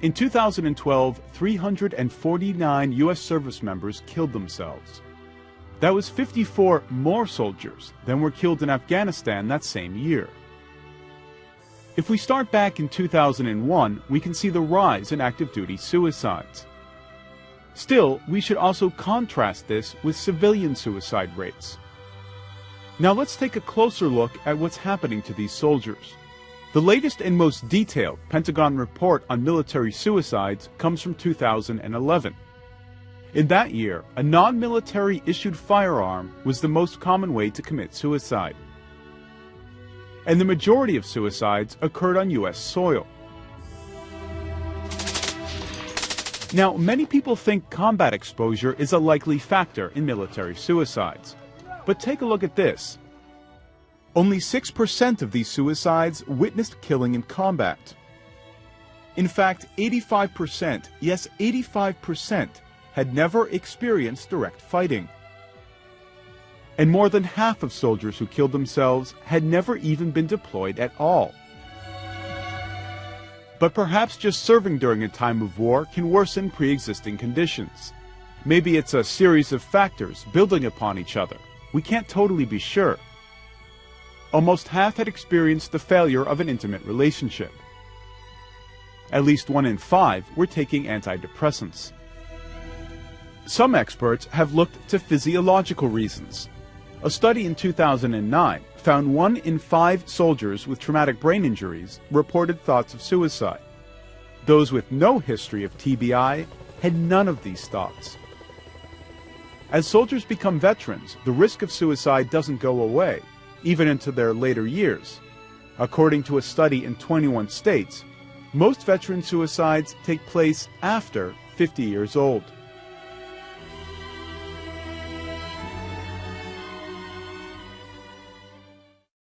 In 2012, 349 U.S. service members killed themselves. That was 54 more soldiers than were killed in Afghanistan that same year. If we start back in 2001, we can see the rise in active duty suicides. Still, we should also contrast this with civilian suicide rates. Now let's take a closer look at what's happening to these soldiers. The latest and most detailed Pentagon report on military suicides comes from 2011. In that year, a non-military issued firearm was the most common way to commit suicide. And the majority of suicides occurred on U.S. soil. Now, many people think combat exposure is a likely factor in military suicides. But take a look at this. Only 6% of these suicides witnessed killing in combat. In fact, 85%, yes 85%, had never experienced direct fighting. And more than half of soldiers who killed themselves had never even been deployed at all. But perhaps just serving during a time of war can worsen pre-existing conditions. Maybe it's a series of factors building upon each other. We can't totally be sure. Almost half had experienced the failure of an intimate relationship. At least 1 in 5 were taking antidepressants. Some experts have looked to physiological reasons. A study in 2009 found 1 in 5 soldiers with traumatic brain injuries reported thoughts of suicide. Those with no history of TBI had none of these thoughts. As soldiers become veterans, the risk of suicide doesn't go away, even into their later years. According to a study in 21 states, most veteran suicides take place after 50 years old.